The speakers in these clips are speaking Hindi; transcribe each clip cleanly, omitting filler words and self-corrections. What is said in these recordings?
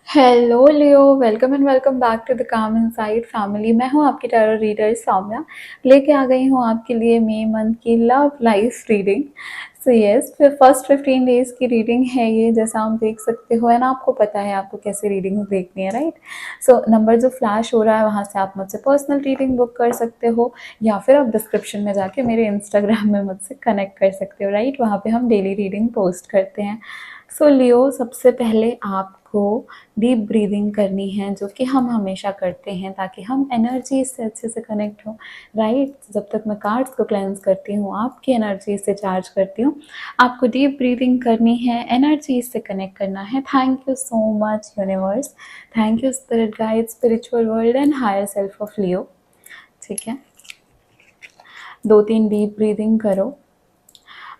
Hello Leo, welcome and welcome back to the calm inside family. मैं हूँ आपकी टैरो रीडर सौम्या। लेके आ गई हूँ आपके लिए मई मंथ की love life reading. So yes, फिर फर्स्ट 15 डेज की रीडिंग है ये, जैसा आप देख सकते हो। एंड आपको पता है आपको कैसे रीडिंग देखनी है, राइट? सो नंबर जो फ्लैश हो रहा है वहाँ से आप मुझसे पर्सनल रीडिंग बुक कर सकते हो, या फिर आप डिस्क्रिप्शन में जाके मेरे इंस्टाग्राम में मुझसे कनेक्ट कर सकते हो, राइट? वहाँ पे हम डेली रीडिंग पोस्ट करते हैं। सो लियो, सबसे पहले आपको डीप ब्रीदिंग करनी है, जो कि हम हमेशा करते हैं ताकि हम एनर्जी से अच्छे से कनेक्ट हो, राइट? जब तक मैं कार्ड्स को क्लेंस करती हूँ, आपकी एनर्जी से चार्ज करती हूँ, आपको डीप ब्रीदिंग करनी है, एनर्जी से कनेक्ट करना है। Thank you so much universe, thank you spirit guide, spiritual world and higher self of Leo. ठीक है, 2-3 डीप ब्रीदिंग करो।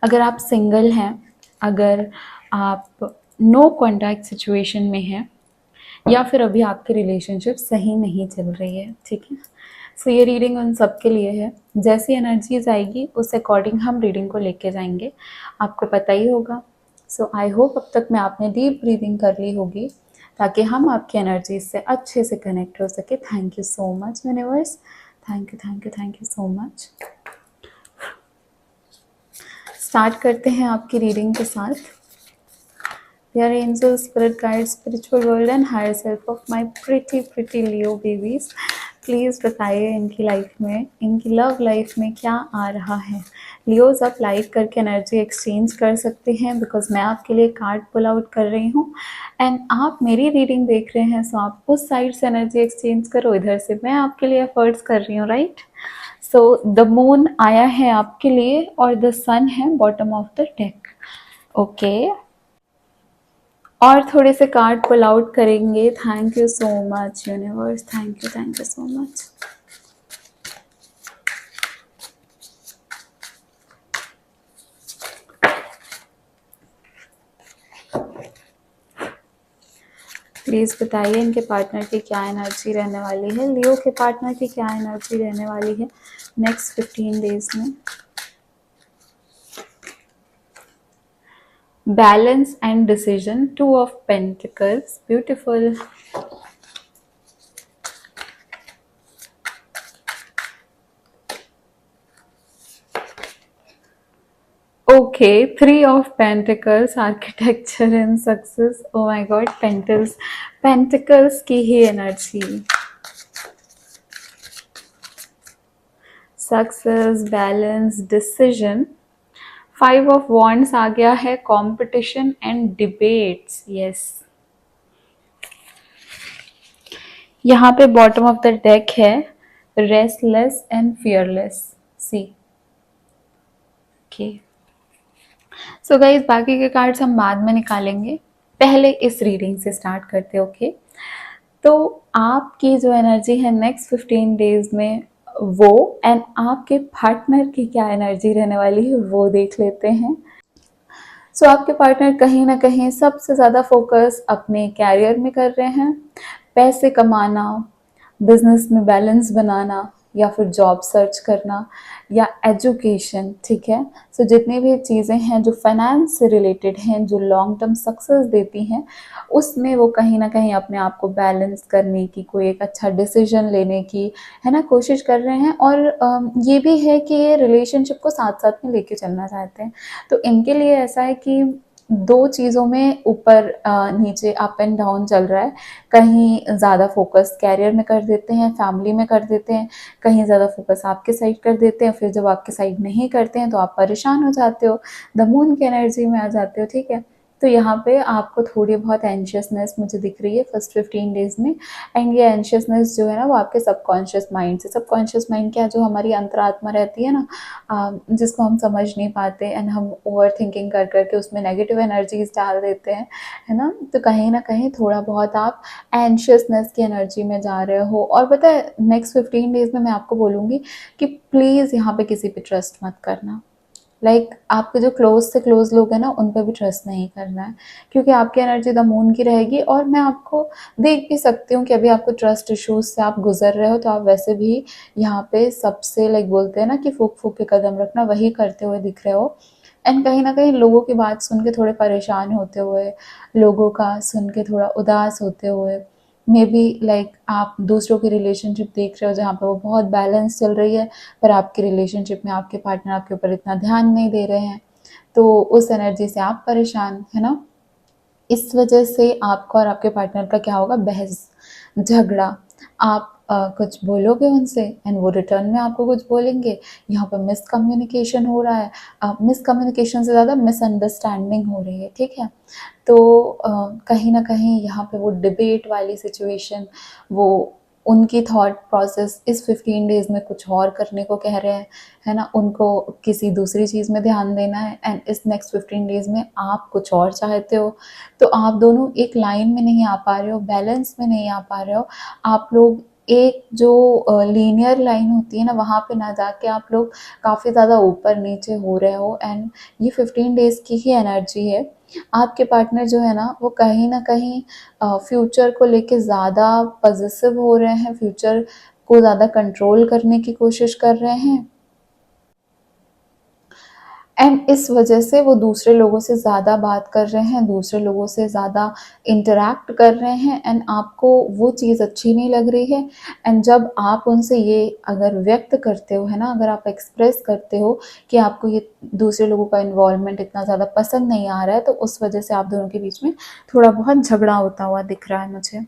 अगर आप सिंगल हैं, अगर आप नो कॉन्टैक्ट सिचुएशन में हैं, या फिर अभी आपकी रिलेशनशिप सही नहीं चल रही है, ठीक है? सो ये रीडिंग उन सब के लिए है। जैसी एनर्जीज आएगी उस अकॉर्डिंग हम रीडिंग को लेके जाएंगे, आपको पता ही होगा। सो आई होप अब तक में आपने डीप ब्रीदिंग कर ली होगी, ताकि हम आपकी एनर्जीज से अच्छे से कनेक्ट हो सके। Thank you so much universe, thank you thank you thank you so much. Start करते हैं आपकी रीडिंग के साथ। Dear angels, spirit guides, spiritual world and higher self of my pretty Leo babies, please बताइए इनकी लाइफ में, इनकी लव लाइफ में क्या आ रहा है। लियोज, आप लाइक करके एनर्जी एक्सचेंज कर सकते हैं, बिकॉज मैं आपके लिए कार्ड पुल आउट कर रही हूँ एंड आप मेरी रीडिंग देख रहे हैं। सो आप उस साइड से एनर्जी एक्सचेंज करो, इधर से मैं आपके लिए एफर्ट्स कर रही हूँ, राइट? सो द मून आया है आपके लिए और द सन है bottom of the deck. Okay, और थोड़े से कार्ड पुल आउट करेंगे। Thank you so much universe, thank you so much. Please बताइए इनके पार्टनर की क्या एनर्जी रहने वाली है, लियो के पार्टनर की क्या एनर्जी रहने वाली है नेक्स्ट 15 डेज में। Balance and decision, 2 of pentacles, beautiful. Okay, 3 of pentacles, architecture and success. Oh my God, pentacles की ही energy, success, balance, decision. 5 of wands आ गया है, कंपटीशन एंड डिबेट्स। यस, यहाँ पे बॉटम ऑफ द डेक है restless and fearless. See, okay. So guys, बाकी के कार्ड्स हम बाद में निकालेंगे, पहले इस रीडिंग से स्टार्ट करते हैं। ओके, तो आपकी जो एनर्जी है नेक्स्ट 15 डेज में, वो एंड आपके पार्टनर की क्या एनर्जी रहने वाली है वो देख लेते हैं। सो आपके पार्टनर कहीं ना कहीं सबसे ज़्यादा फोकस अपने कैरियर में कर रहे हैं, पैसे कमाना, बिजनेस में बैलेंस बनाना, या फिर जॉब सर्च करना, या एजुकेशन, ठीक है? सो जितनी भी चीज़ें हैं जो फाइनेंस से रिलेटेड हैं, जो लॉन्ग टर्म सक्सेस देती हैं, उसमें वो कहीं ना कहीं अपने आप को बैलेंस करने की, कोई एक अच्छा डिसीजन लेने की, है ना, कोशिश कर रहे हैं। और ये भी है कि ये रिलेशनशिप को साथ साथ में लेके चलना चाहते हैं। तो इनके लिए ऐसा है कि 2 चीज़ों में ऊपर नीचे, अप एंड डाउन चल रहा है। कहीं ज़्यादा फोकस कैरियर में कर देते हैं, फैमिली में कर देते हैं, कहीं ज़्यादा फोकस आपके साइड कर देते हैं, फिर जब आपके साइड नहीं करते हैं तो आप परेशान हो जाते हो, द मून की एनर्जी में आ जाते हो, ठीक है? तो यहाँ पे आपको थोड़ी बहुत एंशियसनेस मुझे दिख रही है फर्स्ट 15 डेज में। एंड ये एंशियसनेस जो है ना, वो आपके सबकॉन्शियस माइंड से, सबकॉन्शियस माइंड क्या, जो हमारी अंतरात्मा रहती है ना, जिसको हम समझ नहीं पाते एंड हम ओवर थिंकिंग कर करके उसमें नेगेटिव एनर्जीज डाल देते हैं, है ना? तो कहीं ना कहीं थोड़ा बहुत आप एंशियसनेस की एनर्जी में जा रहे हो। और पता है, नेक्स्ट 15 डेज में मैं आपको बोलूँगी कि प्लीज़ यहाँ पे किसी पे ट्रस्ट मत करना। आपके जो क्लोज से क्लोज लोग हैं ना, उन पर भी ट्रस्ट नहीं करना है, क्योंकि आपकी एनर्जी द मून की रहेगी। और मैं आपको देख भी सकती हूँ कि अभी आपको ट्रस्ट इश्यूज से आप गुजर रहे हो, तो आप वैसे भी यहाँ पे सबसे बोलते हैं ना कि फूक फूक के कदम रखना, वही करते हुए दिख रहे हो। एंड कहीं ना कहीं लोगों की बात सुन के थोड़े परेशान होते हुए, लोगों का सुन के थोड़ा उदास होते हुए, मे बी लाइक आप दूसरों की रिलेशनशिप देख रहे हो जहाँ पे वो बहुत बैलेंस चल रही है, पर आपके रिलेशनशिप में आपके पार्टनर आपके ऊपर इतना ध्यान नहीं दे रहे हैं, तो उस एनर्जी से आप परेशान है ना। इस वजह से आपका और आपके पार्टनर का क्या होगा, बहस, झगड़ा। आप कुछ बोलोगे उनसे एंड वो रिटर्न में आपको कुछ बोलेंगे। यहाँ पर मिसकम्युनिकेशन हो रहा है। मिसकम्युनिकेशन से ज़्यादा मिसअंडरस्टैंडिंग हो रही है, ठीक है। तो कहीं ना कहीं यहाँ पे वो डिबेट वाली सिचुएशन, वो उनकी थॉट प्रोसेस इस 15 डेज में कुछ और करने को कह रहे हैं, है ना, उनको किसी दूसरी चीज़ में ध्यान देना है, एंड इस नेक्स्ट 15 डेज में आप कुछ और चाहते हो। तो आप दोनों एक लाइन में नहीं आ पा रहे हो, बैलेंस में नहीं आ पा रहे हो। आप लोग एक जो लीनियर लाइन होती है ना, वहाँ पे ना जाके आप लोग काफ़ी ज़्यादा ऊपर नीचे हो रहे हो। एंड ये 15 डेज की ही एनर्जी है। आपके पार्टनर जो है ना, वो कहीं ना कहीं फ्यूचर को लेके ज़्यादा पॉजिटिव हो रहे हैं, फ्यूचर को ज़्यादा कंट्रोल करने की कोशिश कर रहे हैं, एंड इस वजह से वो दूसरे लोगों से ज़्यादा बात कर रहे हैं, दूसरे लोगों से ज़्यादा इंटरैक्ट कर रहे हैं, एंड आपको वो चीज़ अच्छी नहीं लग रही है। एंड जब आप उनसे ये अगर व्यक्त करते हो, है ना, अगर आप एक्सप्रेस करते हो कि आपको ये दूसरे लोगों का इन्वॉल्वमेंट इतना ज़्यादा पसंद नहीं आ रहा है, तो उस वजह से आप दोनों के बीच में थोड़ा बहुत झगड़ा होता हुआ दिख रहा है मुझे।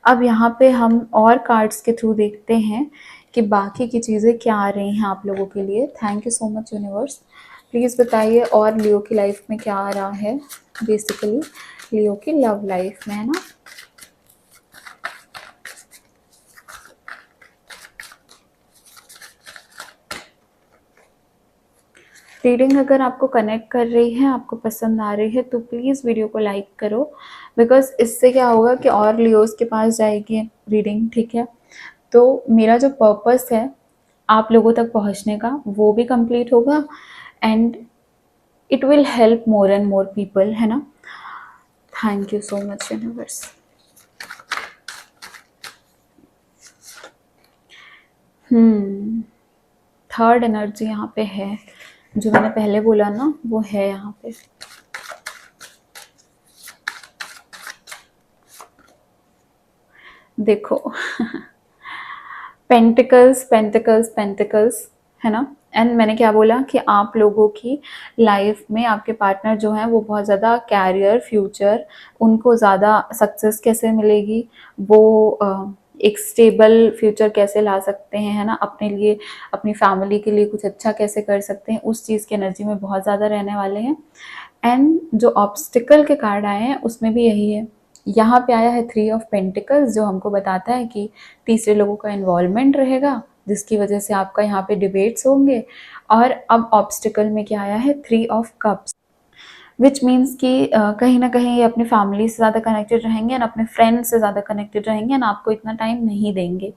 अब यहाँ पे हम और कार्ड्स के थ्रू देखते हैं कि बाकी की चीज़ें क्या आ रही हैं आप लोगों के लिए। Thank you so much universe. Please बताइए और लियो की लाइफ में क्या आ रहा है, बेसिकली लियो की लव लाइफ में, है ना। रीडिंग अगर आपको कनेक्ट कर रही है, आपको पसंद आ रही है, तो प्लीज़ वीडियो को लाइक करो, बिकॉज इससे क्या होगा कि और लियोस के पास जाएगी रीडिंग, ठीक है। तो मेरा जो पर्पस है आप लोगों तक पहुंचने का, वो भी कंप्लीट होगा, and it will help more and more people, है ना। Thank you so much universe. Third energy यहाँ पे है, जो मैंने पहले बोला ना, वो है यहाँ पे। देखो पेंटिकल्स पेंटिकल्स पेंटिकल्स, है ना। एंड मैंने क्या बोला कि आप लोगों की लाइफ में आपके पार्टनर जो हैं वो बहुत ज़्यादा कैरियर, फ्यूचर, उनको ज़्यादा सक्सेस कैसे मिलेगी, वो एक स्टेबल फ्यूचर कैसे ला सकते हैं, है ना, अपने लिए, अपनी फैमिली के लिए कुछ अच्छा कैसे कर सकते हैं, उस चीज़ की एनर्जी में बहुत ज़्यादा रहने वाले हैं। एंड जो ऑब्स्टिकल के कार्ड आए हैं उसमें भी यही है। यहाँ पे आया है 3 ऑफ पेंटिकल्स, जो हमको बताता है कि तीसरे लोगों का इन्वॉल्वमेंट रहेगा, जिसकी वजह से आपका यहाँ पे डिबेट्स होंगे। और अब ऑब्स्टिकल में क्या आया है, 3 ऑफ कप्स, विच मीन्स कि कहीं ना कहीं ये अपनी फैमिली से ज़्यादा कनेक्टेड रहेंगे एंड अपने फ्रेंड्स से ज़्यादा कनेक्टेड रहेंगे, एंड आपको इतना टाइम नहीं देंगे,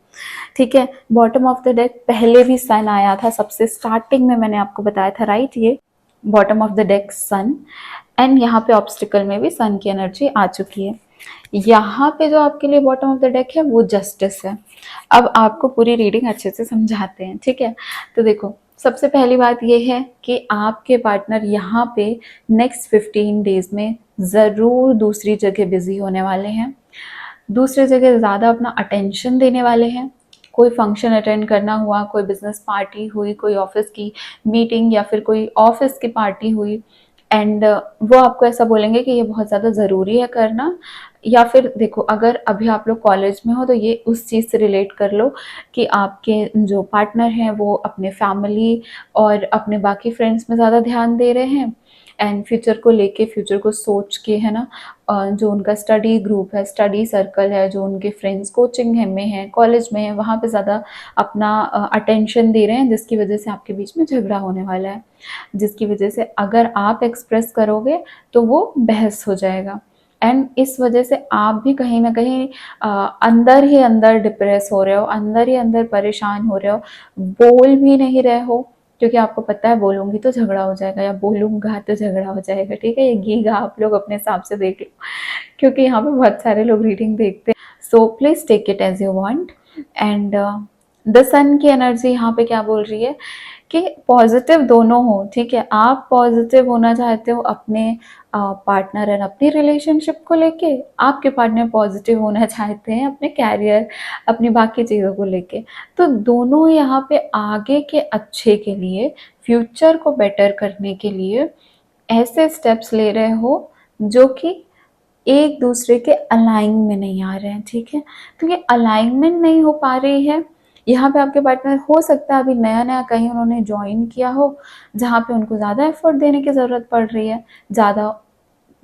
ठीक है। बॉटम ऑफ द डेक पहले भी सन आया था, सबसे स्टार्टिंग में मैंने आपको बताया था, राइट, ये bottom of the deck sun, and यहाँ पे ऑब्स्टिकल में भी सन की एनर्जी आ चुकी है। यहाँ पे जो आपके लिए बॉटम ऑफ द डेक है वो जस्टिस है। अब आपको पूरी रीडिंग अच्छे से समझाते हैं, ठीक है। तो देखो, सबसे पहली बात ये है कि आपके पार्टनर यहाँ पे नेक्स्ट 15 डेज में ज़रूर दूसरी जगह बिजी होने वाले हैं, दूसरी जगह ज़्यादा अपना अटेंशन देने वाले हैं। कोई फंक्शन अटेंड करना हुआ, कोई बिजनेस पार्टी हुई, कोई ऑफिस की मीटिंग या फिर कोई ऑफिस की पार्टी हुई, एंड वो आपको ऐसा बोलेंगे कि ये बहुत ज़्यादा ज़रूरी है करना। या फिर देखो, अगर अभी आप लोग कॉलेज में हो तो ये उस चीज़ से रिलेट कर लो कि आपके जो पार्टनर हैं वो अपने फैमिली और अपने बाकी फ्रेंड्स में ज़्यादा ध्यान दे रहे हैं, एंड फ्यूचर को लेके, फ्यूचर को सोच के, है ना। जो उनका स्टडी ग्रुप है, स्टडी सर्कल है, जो उनके फ्रेंड्स कोचिंग है में हैं, कॉलेज में हैं, वहाँ पे ज़्यादा अपना अटेंशन दे रहे हैं, जिसकी वजह से आपके बीच में झगड़ा होने वाला है, जिसकी वजह से अगर आप एक्सप्रेस करोगे तो वो बहस हो जाएगा, एंड इस वजह से आप भी कहीं ना कहीं अंदर ही अंदर डिप्रेस हो रहे हो, अंदर ही अंदर परेशान हो रहे हो, बोल भी नहीं रहे हो, क्योंकि आपको पता है बोलूंगी तो झगड़ा हो जाएगा या बोलूंगा तो झगड़ा हो जाएगा, ठीक है। ये गीगा आप लोग अपने हिसाब से देख लो, क्योंकि यहाँ पे बहुत सारे लोग रीडिंग देखते हैं। So please take it as you want. And the Sun की एनर्जी यहाँ पे क्या बोल रही है कि पॉजिटिव दोनों हो, ठीक है। आप पॉजिटिव होना चाहते हो अपने पार्टनर एंड अपनी रिलेशनशिप को लेके, आपके पार्टनर पॉजिटिव होना चाहते हैं अपने कैरियर, अपनी बाकी चीज़ों को लेके। तो दोनों यहाँ पे आगे के अच्छे के लिए, फ्यूचर को बेटर करने के लिए ऐसे स्टेप्स ले रहे हो जो कि एक दूसरे के अलाइन में नहीं आ रहे हैं, ठीक है। तो ये अलाइनमेंट नहीं हो पा रही है। यहाँ पे आपके पार्टनर हो सकता है अभी नया नया कहीं उन्होंने ज्वाइन किया हो, जहाँ पे उनको ज़्यादा एफर्ट देने की ज़रूरत पड़ रही है, ज़्यादा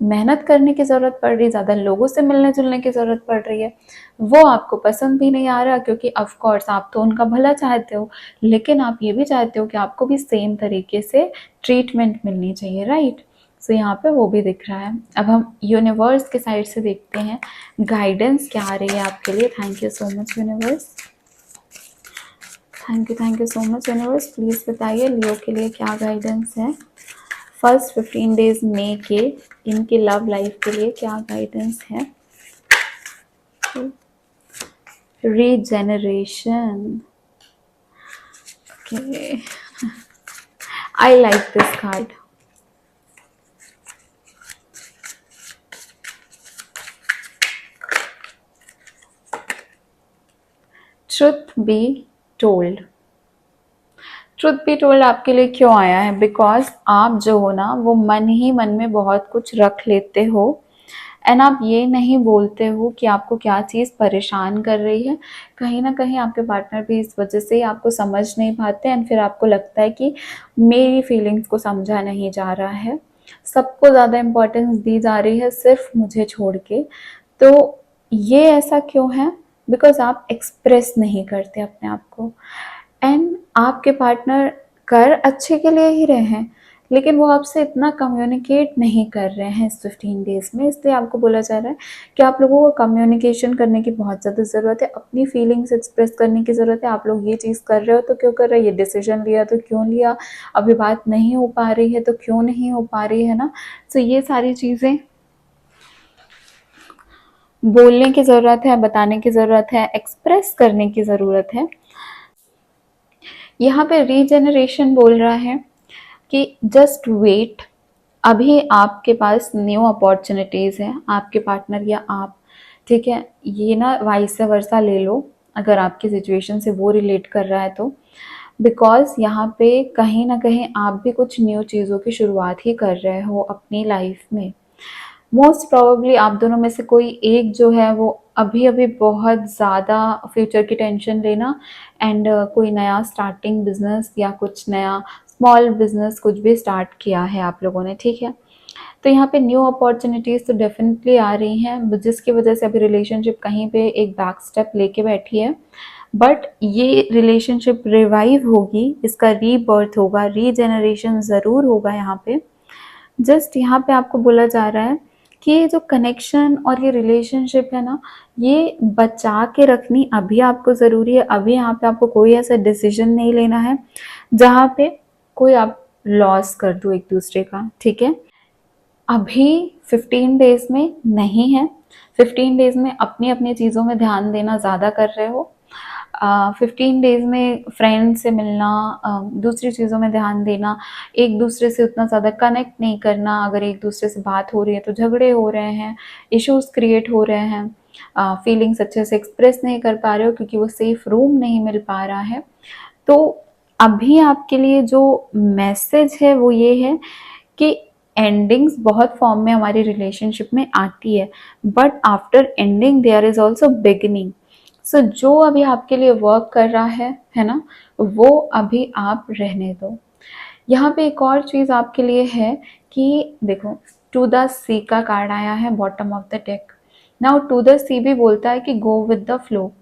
मेहनत करने की ज़रूरत पड़ रही है, ज़्यादा लोगों से मिलने जुलने की ज़रूरत पड़ रही है। वो आपको पसंद भी नहीं आ रहा, क्योंकि ऑफ कोर्स आप तो उनका भला चाहते हो, लेकिन आप ये भी चाहते हो कि आपको भी सेम तरीके से ट्रीटमेंट मिलनी चाहिए, राइट। सो यहाँ पे वो भी दिख रहा है। अब हम यूनिवर्स के साइड से देखते हैं गाइडेंस क्या आ रही है आपके लिए। Thank you so much universe, thank you so much universe. Please बताइए लियो के लिए क्या गाइडेंस है फर्स्ट 15 डेज मई के, इनके लव लाइफ के लिए क्या गाइडेंस है। Regeneration, okay, I like this card. Truth be told, truth be told आपके लिए क्यों आया है? बिकॉज आप जो हो ना, वो मन ही मन में बहुत कुछ रख लेते हो एंड आप ये नहीं बोलते हो कि आपको क्या चीज़ परेशान कर रही है। कहीं ना कहीं आपके पार्टनर भी इस वजह से आपको समझ नहीं पाते एंड फिर आपको लगता है कि मेरी फीलिंग्स को समझा नहीं जा रहा है, सबको ज़्यादा इम्पोर्टेंस दी जा रही है सिर्फ मुझे छोड़ के। तो ये ऐसा क्यों है? बिकॉज आप एक्सप्रेस नहीं करते अपने आप को एंड आपके पार्टनर कर अच्छे के लिए ही रहे हैं, लेकिन वो आपसे इतना कम्युनिकेट नहीं कर रहे हैं इस 15 डेज में। इसलिए आपको बोला जा रहा है कि आप लोगों को कम्युनिकेशन करने की बहुत ज़्यादा ज़रूरत है, अपनी फीलिंग्स एक्सप्रेस करने की ज़रूरत है। आप लोग ये चीज़ कर रहे हो तो क्यों कर रहे हो, ये डिसीजन लिया तो क्यों लिया, अभी बात नहीं हो पा रही है तो क्यों नहीं हो पा रही है ना। तो ये सारी चीज़ें बोलने की ज़रूरत है, बताने की ज़रूरत है, एक्सप्रेस करने की ज़रूरत है। यहाँ पे रीजेनरेशन बोल रहा है कि जस्ट वेट, अभी आपके पास न्यू अपॉर्चुनिटीज़ हैं, आपके पार्टनर या आप, ठीक है। ये ना वाइस वर्सा ले लो अगर आपकी सिचुएशन से वो रिलेट कर रहा है तो, बिकॉज यहाँ पे कहीं ना कहीं आप भी कुछ न्यू चीज़ों की शुरुआत ही कर रहे हो अपनी लाइफ में। मोस्ट प्रोबेबली आप दोनों में से कोई एक जो है वो अभी अभी बहुत ज़्यादा फ्यूचर की टेंशन लेना एंड कोई नया स्टार्टिंग बिजनेस या कुछ नया स्मॉल बिजनेस कुछ भी स्टार्ट किया है आप लोगों ने, ठीक है। तो यहाँ पे न्यू अपॉर्चुनिटीज़ तो डेफिनेटली आ रही हैं, जिसकी वजह से अभी रिलेशनशिप कहीं पे एक बैक स्टेप लेके बैठी है। बट ये रिलेशनशिप रिवाइव होगी, इसका रीबर्थ होगा, रीजेनरेशन ज़रूर होगा यहाँ पे। जस्ट यहाँ पे आपको बोला जा रहा है कि ये जो कनेक्शन और ये रिलेशनशिप है ना, ये बचा के रखनी अभी आपको ज़रूरी है। अभी यहाँ पे आपको कोई ऐसा डिसीजन नहीं लेना है जहाँ पे कोई आप लॉस कर दो एक दूसरे का, ठीक है। अभी 15 डेज में नहीं है, 15 डेज में अपनी अपनी चीज़ों में ध्यान देना ज़्यादा कर रहे हो। 15 डेज में फ्रेंड से मिलना, दूसरी चीज़ों में ध्यान देना, एक दूसरे से उतना ज़्यादा कनेक्ट नहीं करना। अगर एक दूसरे से बात हो रही है तो झगड़े हो रहे हैं, इश्यूज क्रिएट हो रहे हैं, फीलिंग्स अच्छे से एक्सप्रेस नहीं कर पा रहे हो क्योंकि वो सेफ रूम नहीं मिल पा रहा है। तो अभी आपके लिए जो मैसेज है वो ये है कि एंडिंग्स बहुत फॉर्म में हमारी रिलेशनशिप में आती है, but after ending there is also beginning. So जो अभी आपके लिए वर्क कर रहा है ना, वो अभी आप रहने दो। यहाँ पे एक और चीज़ आपके लिए है कि देखो, टू द सी का कार्ड आया है bottom of the deck. Now to the sea भी बोलता है कि गो विद द फ्लो।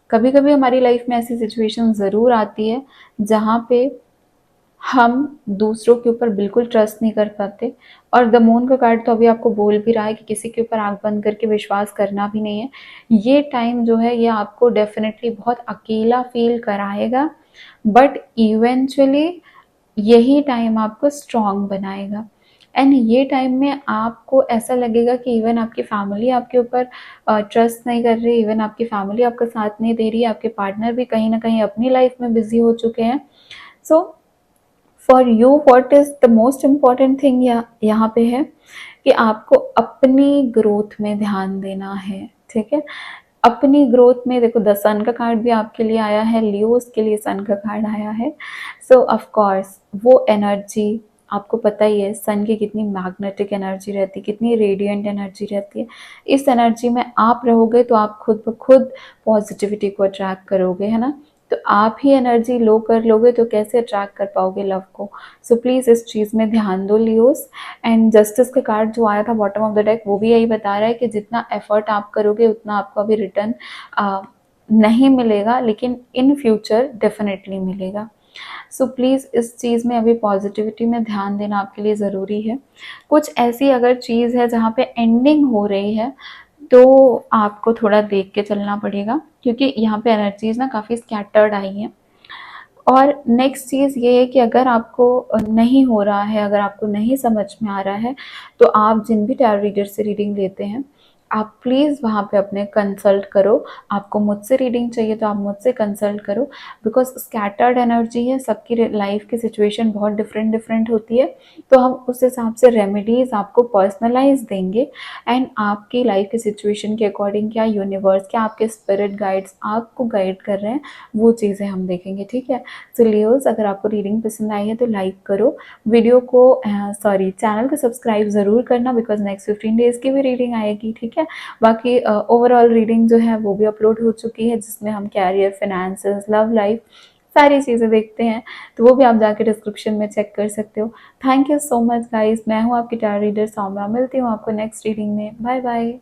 कभी कभी हमारी लाइफ में ऐसी सिचुएशन ज़रूर आती है जहाँ पे हम दूसरों के ऊपर बिल्कुल ट्रस्ट नहीं कर पाते, और द मून का कार्ड तो अभी आपको बोल भी रहा है कि किसी के ऊपर आंख बंद करके विश्वास करना भी नहीं है। ये टाइम जो है ये आपको डेफिनेटली बहुत अकेला फील कराएगा, बट इवेंचुअली यही टाइम आपको स्ट्रांग बनाएगा। एंड ये टाइम में आपको ऐसा लगेगा कि इवन आपकी फैमिली आपके ऊपर ट्रस्ट नहीं कर रही, इवन आपकी फैमिली आपका साथ नहीं दे रही है, आपके पार्टनर भी कहीं ना कहीं अपनी लाइफ में बिजी हो चुके हैं। So for you what is the most important thing यहाँ पे है कि आपको अपनी ग्रोथ में ध्यान देना है, ठीक है। अपनी ग्रोथ में देखो, द सन का कार्ड भी आपके लिए आया है, लियोस के लिए सन का कार्ड आया है। सो ऑफ कोर्स वो एनर्जी आपको पता ही है, सन की कितनी मैग्नेटिक एनर्जी रहती है, कितनी रेडिएंट एनर्जी रहती है। इस एनर्जी में आप रहोगे तो आप खुद ब खुद पॉजिटिविटी को अट्रैक्ट करोगे, है ना। तो आप ही एनर्जी लो कर लोगे तो कैसे अट्रैक्ट कर पाओगे लव को। सो प्लीज़ इस चीज़ में ध्यान दो लियोस। एंड जस्टिस का कार्ड जो आया था बॉटम ऑफ द डेक, वो भी यही बता रहा है कि जितना एफर्ट आप करोगे उतना आपको अभी रिटर्न नहीं मिलेगा, लेकिन इन फ्यूचर डेफिनेटली मिलेगा। सो प्लीज़ इस चीज़ में अभी पॉजिटिविटी में ध्यान देना आपके लिए ज़रूरी है। कुछ ऐसी अगर चीज़ है जहाँ पे एंडिंग हो रही है तो आपको थोड़ा देख के चलना पड़ेगा, क्योंकि यहाँ पे एनर्जीज ना काफ़ी स्कैटर्ड आई हैं। और नेक्स्ट चीज़ ये है कि अगर आपको नहीं हो रहा है, अगर आपको नहीं समझ में आ रहा है, तो आप जिन भी टैरो रीडर से रीडिंग लेते हैं, आप प्लीज़ वहाँ पे अपने कंसल्ट करो। आपको मुझसे रीडिंग चाहिए तो आप मुझसे कंसल्ट करो, बिकॉज स्कैटर्ड एनर्जी है, सबकी लाइफ की सिचुएशन बहुत डिफरेंट डिफरेंट होती है। तो हम उस हिसाब से रेमेडीज़ आपको पर्सनलाइज देंगे, एंड आपकी लाइफ की सिचुएशन के अकॉर्डिंग क्या यूनिवर्स, क्या आपके स्पिरिट गाइड्स आपको गाइड कर रहे हैं, वो चीज़ें हम देखेंगे, ठीक है। सो लियोस, अगर आपको रीडिंग पसंद आई है तो लाइक करो वीडियो को, सॉरी चैनल को सब्सक्राइब ज़रूर करना, बिकॉज नेक्स्ट 15 डेज़ की भी रीडिंग आएगी, ठीक है। बाकी ओवरऑल रीडिंग जो है वो भी अपलोड हो चुकी है, जिसमें हम कैरियर, फिनेंसेस, लव लाइफ, सारी चीज़ें देखते हैं, तो वो भी आप जाके डिस्क्रिप्शन में चेक कर सकते हो। Thank you so much guys, मैं हूँ आपकी टैरो रीडर सौम्या, मिलती हूँ आपको नेक्स्ट रीडिंग में। Bye bye.